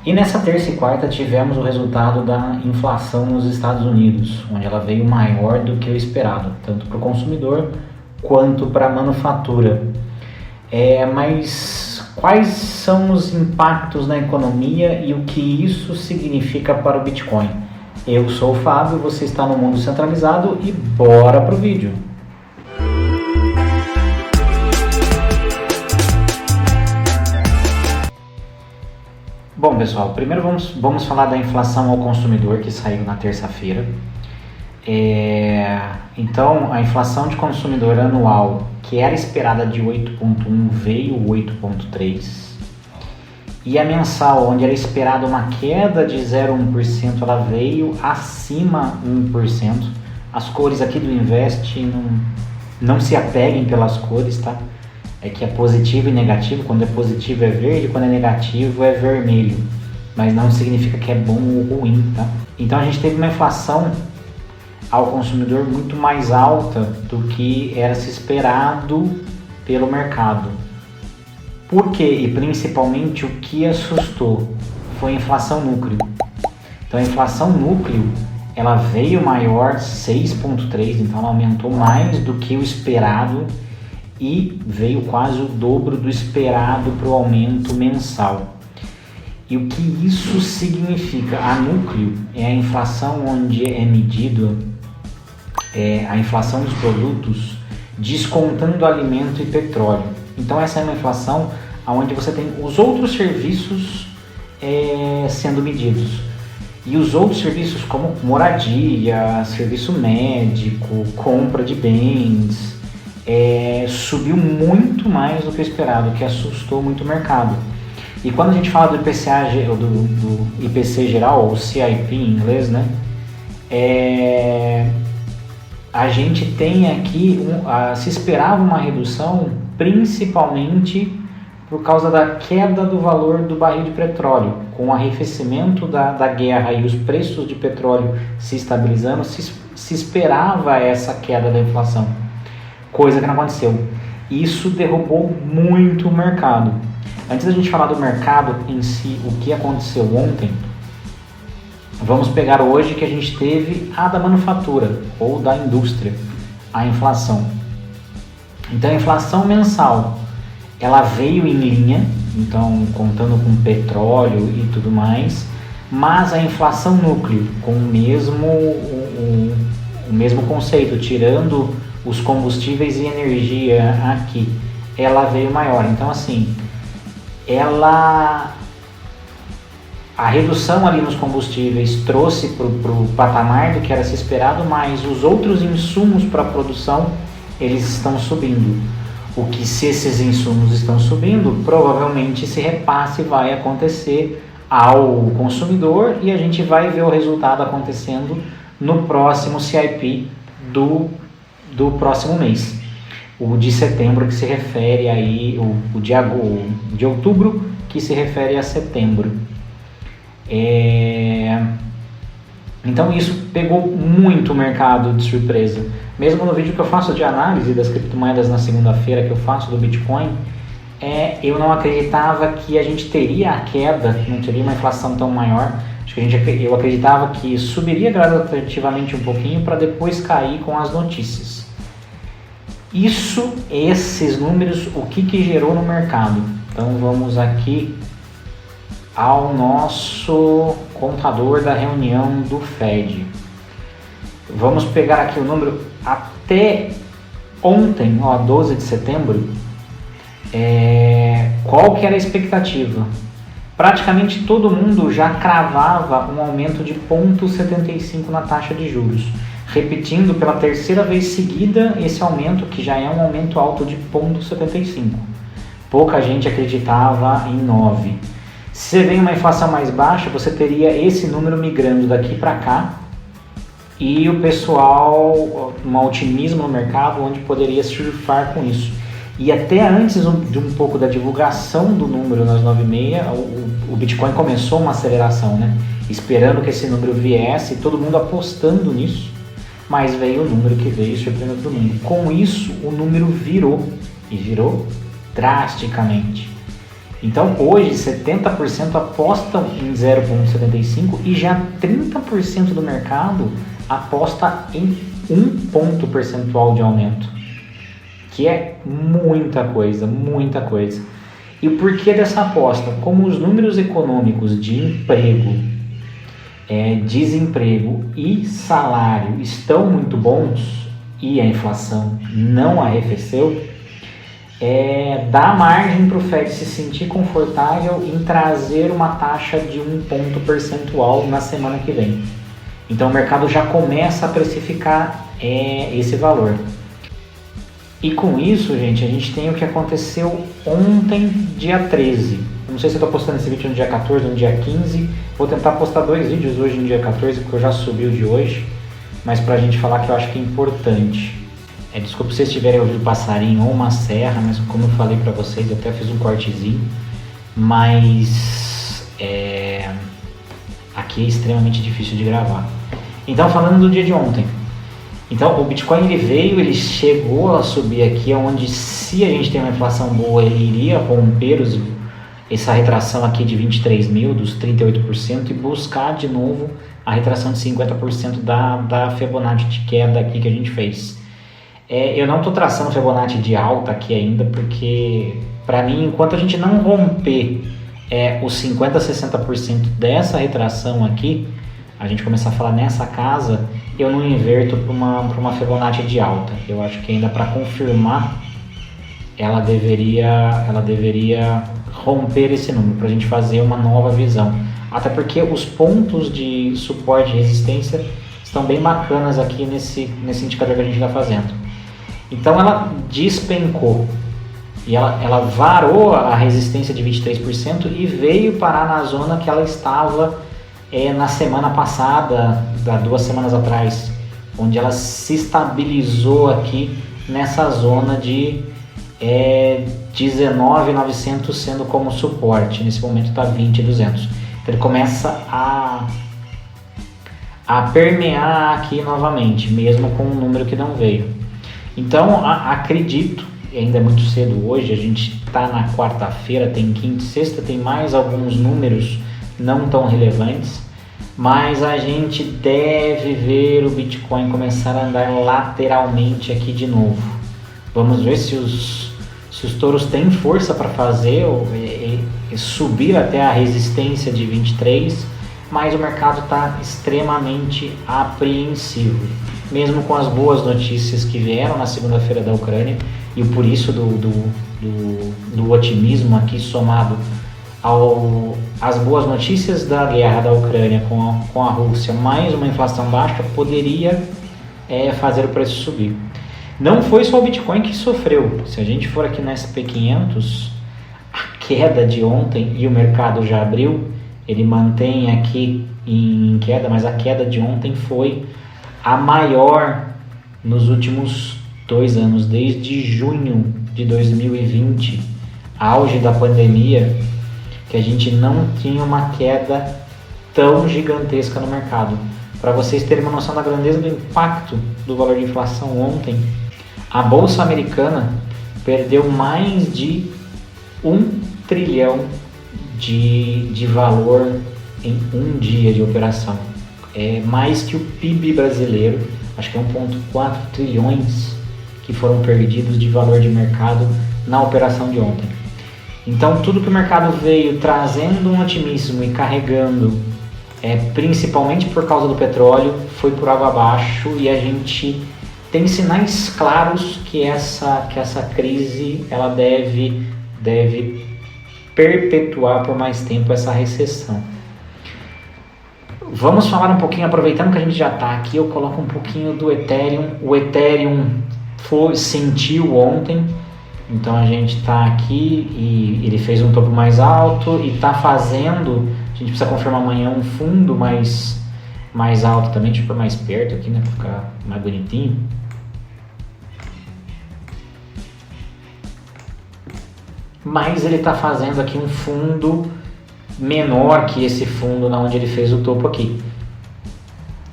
E nessa terça e quarta tivemos o resultado da inflação nos Estados Unidos, onde ela veio maior do que o esperado, tanto para o consumidor quanto para a manufatura. Mas quais são os impactos na economia e o que isso significa para o Bitcoin? Eu sou o Fábio, você está no Mundo Centralizado e bora pro vídeo! Bom, pessoal, primeiro vamos falar da inflação ao consumidor que saiu na terça-feira. Então, a inflação de consumidor anual, que era esperada de 8,1, veio 8,3. E a mensal, onde era esperada uma queda de 0,1%, ela veio acima 1%. As cores aqui do Invest não se apeguem pelas cores, tá? É que é positivo e negativo. Quando é positivo é verde, quando é negativo é vermelho. Mas não significa que é bom ou ruim, tá? Então a gente teve uma inflação ao consumidor muito mais alta do que era se esperado pelo mercado. Por quê? E principalmente o que assustou foi a inflação núcleo. Então a inflação núcleo, ela veio maior, 6,3, então ela aumentou mais do que o esperado e veio quase o dobro do esperado para o aumento mensal. E o que isso significa? A núcleo é a inflação onde é medido a inflação dos produtos descontando alimento e petróleo. Então essa é uma inflação onde você tem os outros serviços sendo medidos. E os outros serviços como moradia, serviço médico, compra de bens, subiu muito mais do que o esperado, que assustou muito o mercado. E quando a gente fala do IPCA, do IPC geral, ou CIP em inglês, né? A gente tem aqui, se esperava uma redução, principalmente por causa da queda do valor do barril de petróleo. Com o arrefecimento da guerra e os preços de petróleo se estabilizando, se esperava essa queda da inflação. Coisa que não aconteceu. Isso derrubou muito o mercado. Antes da gente falar do mercado em si, o que aconteceu ontem, vamos pegar hoje que a gente teve a da manufatura ou da indústria, a inflação. Então a inflação mensal, ela veio em linha, então contando com petróleo e tudo mais, mas a inflação núcleo, com o mesmo conceito, tirando os combustíveis e energia aqui, ela veio maior. Então assim, a redução ali nos combustíveis trouxe para o patamar do que era se esperado, mas os outros insumos para a produção, eles estão subindo. O que, se esses insumos estão subindo, provavelmente esse repasse vai acontecer ao consumidor e a gente vai ver o resultado acontecendo no próximo CIP do próximo mês. O de setembro, que se refere aí, o de outubro, que se refere a setembro. Então isso pegou muito o mercado de surpresa. Mesmo no vídeo que eu faço de análise das criptomoedas na segunda-feira, que eu faço do Bitcoin, eu não acreditava que a gente teria a queda, não teria uma inflação tão maior. Eu acreditava que subiria gradativamente um pouquinho para depois cair com as notícias. Esses números, o que gerou no mercado? Então vamos aqui ao nosso contador da reunião do Fed. Vamos pegar aqui o número até ontem, 12 de setembro. Qual que era a expectativa? Praticamente todo mundo já cravava um aumento de 0,75 na taxa de juros, repetindo pela terceira vez seguida esse aumento, que já é um aumento alto de 0,75. Pouca gente acreditava em 9. Se você vem uma inflação mais baixa, você teria esse número migrando daqui para cá e o pessoal, um otimismo no mercado onde poderia surfar com isso. E até antes de um pouco da divulgação do número nas 9h30, o Bitcoin começou uma aceleração, né? Esperando que esse número viesse, todo mundo apostando nisso, mas veio o número que veio surpreendendo todo mundo. Com isso, o número virou, e virou drasticamente. Então hoje 70% apostam em 0,75 e já 30% do mercado aposta em 1 ponto percentual de aumento, que é muita coisa, muita coisa. E o porquê dessa aposta? Como os números econômicos de emprego, desemprego e salário estão muito bons e a inflação não arrefeceu, dá margem para o Fed se sentir confortável em trazer uma taxa de 1 ponto percentual na semana que vem. Então o mercado já começa a precificar esse valor. E com isso, gente, a gente tem o que aconteceu ontem, dia 13. Não sei se eu estou postando esse vídeo no dia 14 ou no dia 15. Vou tentar postar 2 vídeos hoje no dia 14, porque eu já subi o de hoje. Mas pra gente falar que eu acho que é importante. Desculpa se vocês tiverem ouvido passarinho ou uma serra, mas como eu falei pra vocês, eu até fiz um cortezinho. Mas aqui é extremamente difícil de gravar. Então, falando do dia de ontem. Então, o Bitcoin ele chegou a subir aqui, onde se a gente tem uma inflação boa, ele iria romper essa retração aqui de 23 mil, dos 38%, e buscar de novo a retração de 50% da Fibonacci de queda aqui que a gente fez. Eu não estou traçando Fibonacci de alta aqui ainda, porque para mim, enquanto a gente não romper os 50% a 60% dessa retração aqui, a gente começar a falar nessa casa, eu não inverto para uma Fibonacci de alta. Eu acho que ainda para confirmar, ela deveria romper esse número, para a gente fazer uma nova visão. Até porque os pontos de suporte e resistência estão bem bacanas aqui nesse indicador que a gente está fazendo. Então ela despencou e ela varou a resistência de 23% e veio parar na zona que ela estava na semana passada, 2 semanas atrás, onde ela se estabilizou aqui nessa zona de 19.900 sendo como suporte. Nesse momento está 20.200. Então ele começa a permear aqui novamente, mesmo com um número que não veio. Então acredito, e ainda é muito cedo hoje, a gente está na quarta-feira, tem quinta e sexta, tem mais alguns números não tão relevantes, mas a gente deve ver o Bitcoin começar a andar lateralmente aqui de novo. Vamos ver se os touros têm força para fazer subir até a resistência de 23, mas o mercado está extremamente apreensivo, mesmo com as boas notícias que vieram na segunda-feira da Ucrânia, e por isso do otimismo aqui somado às boas notícias da guerra da Ucrânia com a Rússia, mais uma inflação baixa, poderia fazer o preço subir. Não foi só o Bitcoin que sofreu. Se a gente for aqui na SP500, a queda de ontem, e o mercado já abriu, ele mantém aqui em queda, mas a queda de ontem foi a maior nos últimos 2 anos, desde junho de 2020, auge da pandemia, que a gente não tinha uma queda tão gigantesca no mercado. Para vocês terem uma noção da grandeza do impacto do valor de inflação ontem, a Bolsa Americana perdeu mais de 1 trilhão de valor em um dia de operação. É mais que o PIB brasileiro, acho que é 1,4 trilhões que foram perdidos de valor de mercado na operação de ontem. Então tudo que o mercado veio trazendo um otimismo e carregando, principalmente por causa do petróleo, foi por água abaixo, e a gente tem sinais claros que essa crise ela deve perpetuar por mais tempo essa recessão. Vamos falar um pouquinho, aproveitando que a gente já está aqui, eu coloco um pouquinho do Ethereum. O Ethereum sentiu ontem, então a gente está aqui e ele fez um topo mais alto e está fazendo, a gente precisa confirmar amanhã, um fundo mais alto também, deixa eu pôr mais perto aqui, né, para ficar mais bonitinho. Mas ele está fazendo aqui um fundo menor que esse fundo na onde ele fez o topo aqui,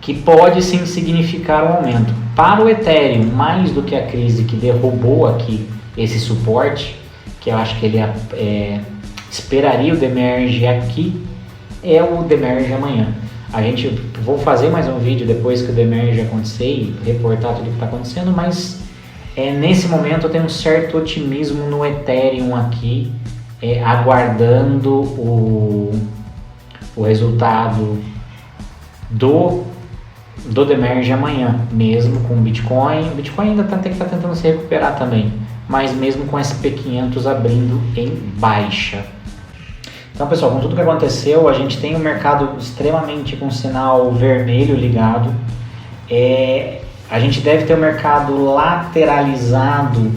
que pode sim significar um aumento. Para o Ethereum, mais do que a crise que derrubou aqui esse suporte, que eu acho que ele esperaria o Demerge aqui é o Demerge amanhã. Vou fazer mais um vídeo depois que o Demerge acontecer e reportar tudo o que está acontecendo, mas nesse momento eu tenho um certo otimismo no Ethereum aqui, aguardando o resultado do Demerge amanhã, mesmo com o Bitcoin. O Bitcoin ainda tem que estar tentando se recuperar também, mas mesmo com SP500 abrindo em baixa. Então, pessoal, com tudo que aconteceu, a gente tem um mercado extremamente com sinal vermelho ligado. A gente deve ter o mercado lateralizado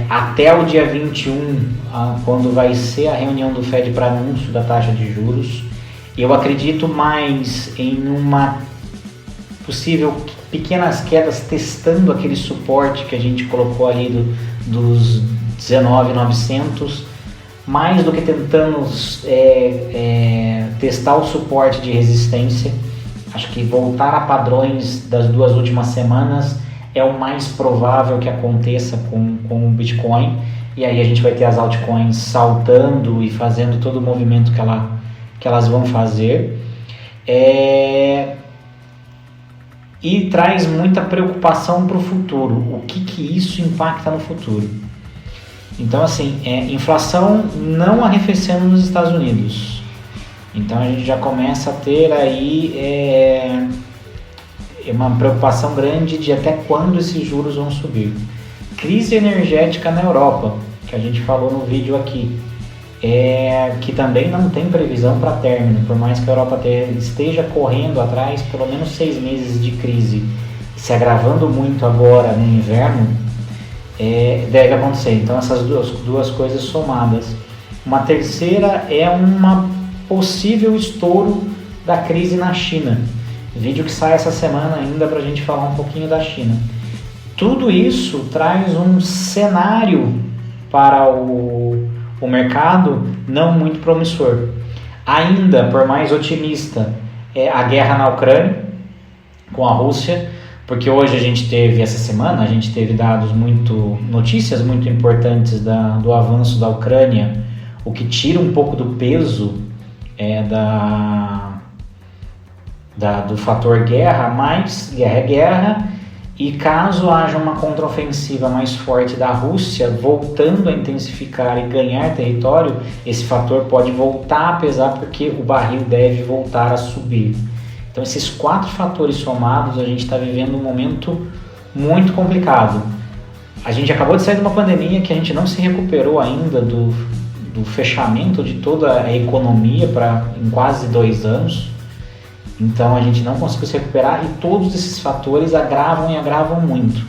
até o dia 21, quando vai ser a reunião do Fed para anúncio da taxa de juros. Eu acredito mais em uma possível pequenas quedas testando aquele suporte que a gente colocou ali dos 19.900, mais do que tentando testar o suporte de resistência. Acho que voltar a padrões das 2 últimas semanas é o mais provável que aconteça com o Bitcoin, e aí a gente vai ter as altcoins saltando e fazendo todo o movimento que elas vão fazer. E traz muita preocupação para o futuro. O que isso impacta no futuro? Então, assim, inflação não arrefecendo nos Estados Unidos. Então a gente já começa a ter aí uma preocupação grande de até quando esses juros vão subir. Crise energética na Europa, que a gente falou no vídeo aqui, que também não tem previsão para término, por mais que a Europa esteja correndo atrás, pelo menos 6 meses de crise, se agravando muito agora no inverno, deve acontecer. Então essas duas coisas somadas. Uma terceira é uma possível estouro da crise na China. Vídeo que sai essa semana ainda para a gente falar um pouquinho da China. Tudo isso traz um cenário para o mercado não muito promissor. Ainda, por mais otimista, a guerra na Ucrânia com a Rússia, porque hoje essa semana a gente teve notícias muito importantes do avanço da Ucrânia, o que tira um pouco do peso do fator guerra, mas guerra é guerra, e caso haja uma contraofensiva mais forte da Rússia, voltando a intensificar e ganhar território, esse fator pode voltar a pesar, porque o barril deve voltar a subir. Então esses 4 fatores somados, a gente está vivendo um momento muito complicado. A gente acabou de sair de uma pandemia que a gente não se recuperou ainda do fechamento de toda a economia em quase 2 anos. Então a gente não conseguiu se recuperar, e todos esses fatores agravam muito.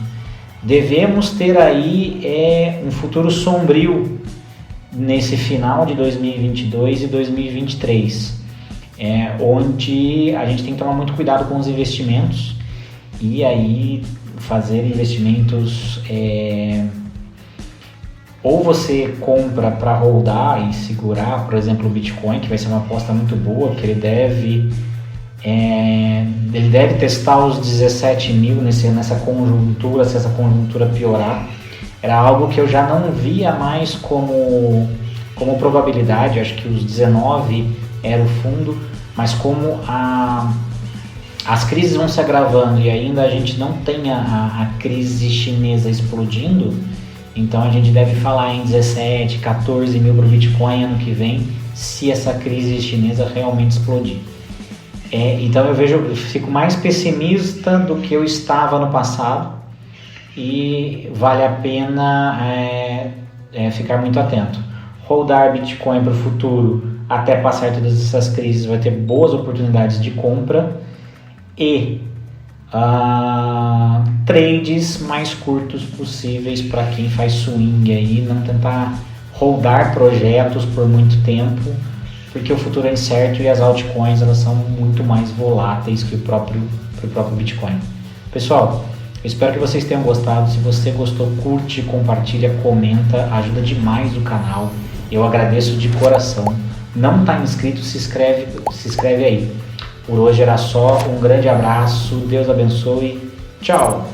Devemos ter aí um futuro sombrio nesse final de 2022 e 2023, onde a gente tem que tomar muito cuidado com os investimentos, e aí fazer investimentos, ou você compra para holdar e segurar, por exemplo, o Bitcoin, que vai ser uma aposta muito boa, que ele deve testar os 17 mil nessa conjuntura, se essa conjuntura piorar. Era algo que eu já não via mais como probabilidade. Acho que os 19 era o fundo, mas como as crises vão se agravando e ainda a gente não tem a crise chinesa explodindo, então a gente deve falar em 17, 14 mil para o Bitcoin ano que vem, se essa crise chinesa realmente explodir. Então eu fico mais pessimista do que eu estava no passado, e vale a pena ficar muito atento. Holdar Bitcoin para o futuro até passar todas essas crises, vai ter boas oportunidades de compra, e trades mais curtos possíveis para quem faz swing aí, não tentar holdar projetos por muito tempo, porque o futuro é incerto e as altcoins elas são muito mais voláteis que o próprio Bitcoin. Pessoal, eu espero que vocês tenham gostado. Se você gostou, curte, compartilha, comenta, ajuda demais o canal. Eu agradeço de coração. Não está inscrito, se inscreve aí. Por hoje era só, um grande abraço, Deus abençoe, tchau!